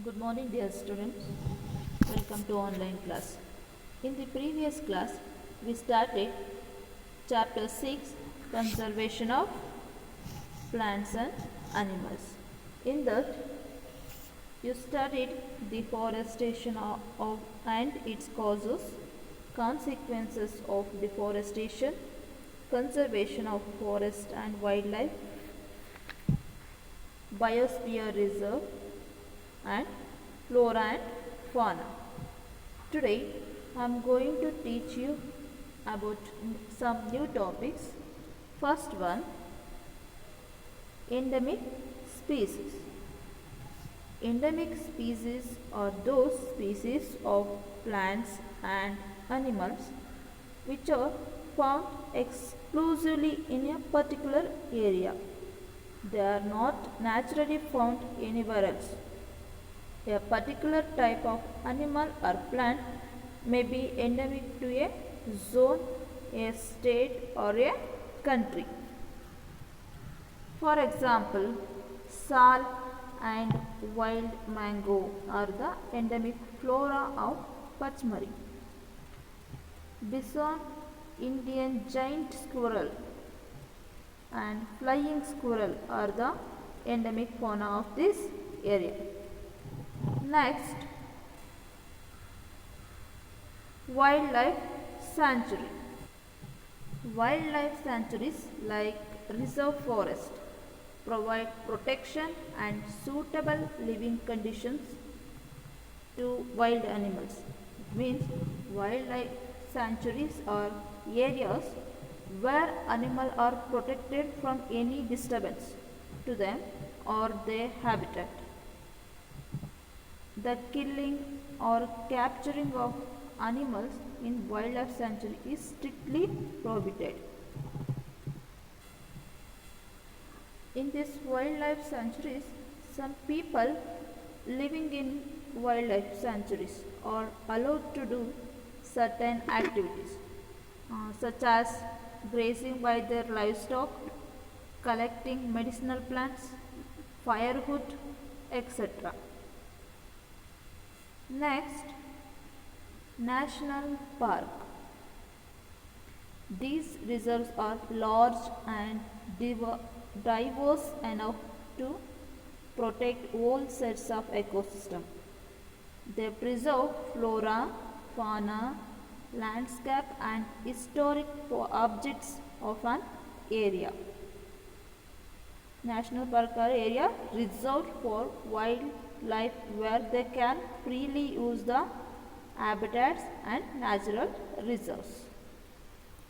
Good morning, dear students. Welcome to online class. In the previous class, we started chapter 6, Conservation of Plants and Animals. In that, you studied deforestation and its causes, consequences of deforestation, conservation of forest and wildlife, biosphere reserve, and flora and fauna. Today I am going to teach you about some new topics. First one, endemic species. Endemic species are those species of plants and animals which are found exclusively in a particular area. They are not naturally found anywhere else. A particular type of animal or plant may be endemic to a zone, a state, or a country. For example, sal and wild mango are the endemic flora of Pachmari. Bison, Indian giant squirrel, and flying squirrel are the endemic fauna of this area. Next, wildlife sanctuary. Wildlife sanctuaries like reserve forest provide protection and suitable living conditions to wild animals. It means wildlife sanctuaries are areas where animals are protected from any disturbance to them or their habitat. The killing or capturing of animals in wildlife sanctuary is strictly prohibited. In these wildlife sanctuaries, some people living in wildlife sanctuaries are allowed to do certain activities such as grazing by their livestock, collecting medicinal plants, firewood, etc. Next, National Park. These reserves are large and diverse enough to protect whole sets of ecosystem. They preserve flora, fauna, landscape and historic objects of an area. National park are area reserved for wildlife where they can freely use the habitats and natural reserves.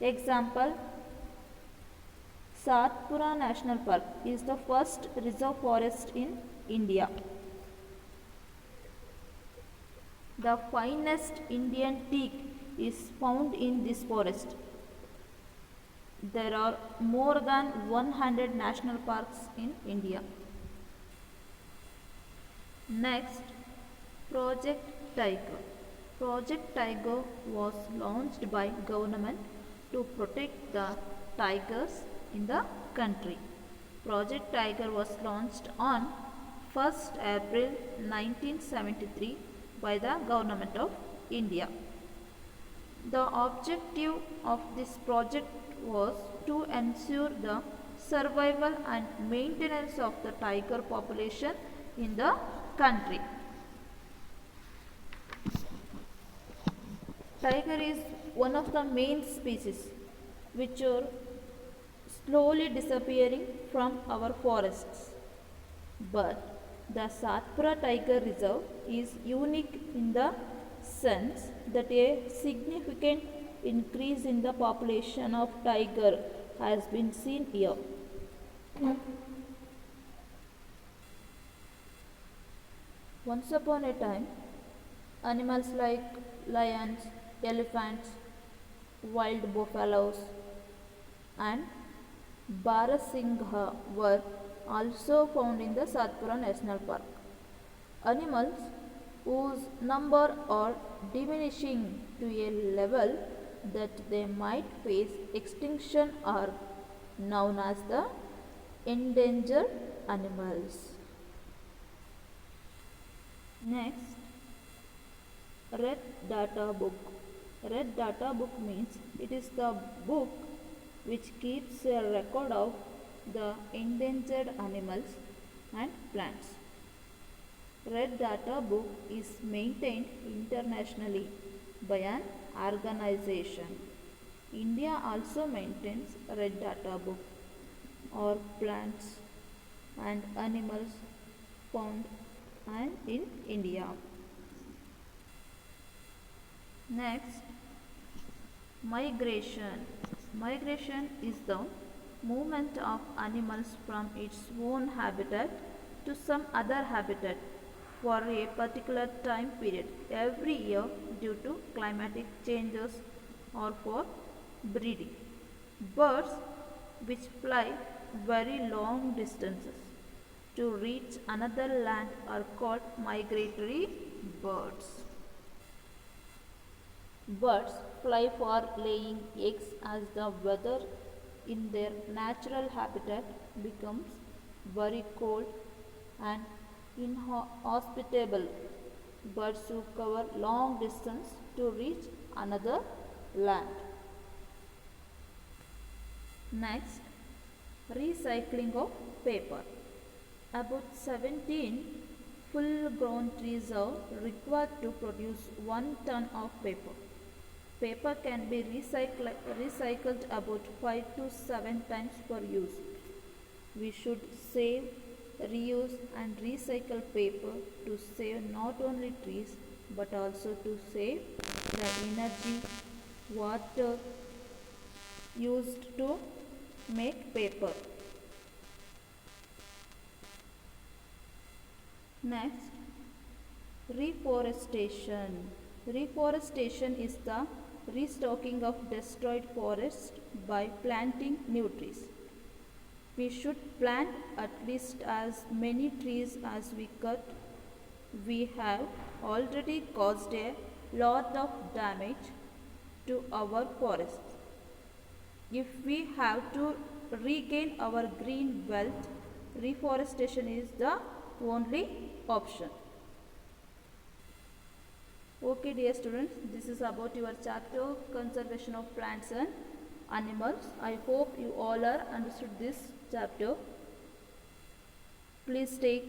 Example, Satpura National Park is the first reserve forest in India. The finest Indian teak is found in this forest. There are more than 100 national parks in India. Next, Project Tiger. Project Tiger was launched by government to protect the tigers in the country. Project Tiger was launched on 1st April 1973 by the government of India. The objective of this project was to ensure the survival and maintenance of the tiger population in the country. Tiger is one of the main species which are slowly disappearing from our forests. But the Satpura Tiger Reserve is unique in the sense that a significant increase in the population of tiger has been seen here. Once upon a time, animals like lions, elephants, wild buffaloes, and Barasingha were also found in the Satpura National Park. Animals whose number are diminishing to a level that they might face extinction are known as the endangered animals. Next, Red Data Book. Red Data Book means it is the book which keeps a record of the endangered animals and plants. Red Data Book is maintained internationally by an organization. India also maintains Red Data Book or plants and animals found and in India. Next, migration. Migration is the movement of animals from its own habitat to some other habitat for a particular time period every year due to climatic changes or for breeding. Birds which fly very long distances to reach another land are called migratory birds. Birds fly for laying eggs as the weather in their natural habitat becomes very cold and inhospitable. Birds who cover long distance to reach another land. Next, recycling of paper. About 17 full-grown trees are required to produce 1 ton of paper. Paper can be recycled about 5 to 7 times per use. We should save, reuse and recycle paper to save not only trees but also to save the energy, water used to make paper. Next, reforestation. Reforestation is the restocking of destroyed forests by planting new trees. We should plant at least as many trees as we cut. We have already caused a lot of damage to our forests. If we have to regain our green wealth, reforestation is the only option. Okay dear students, this is about your chapter conservation of plants and animals. I hope you all are understood this chapter. Please take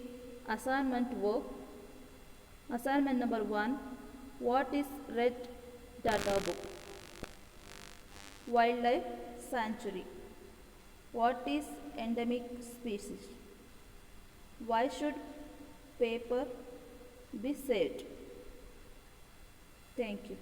assignment work. Assignment number 1. What is Red Data Book? Wildlife sanctuary. What is endemic species? Why should paper be saved? Thank you.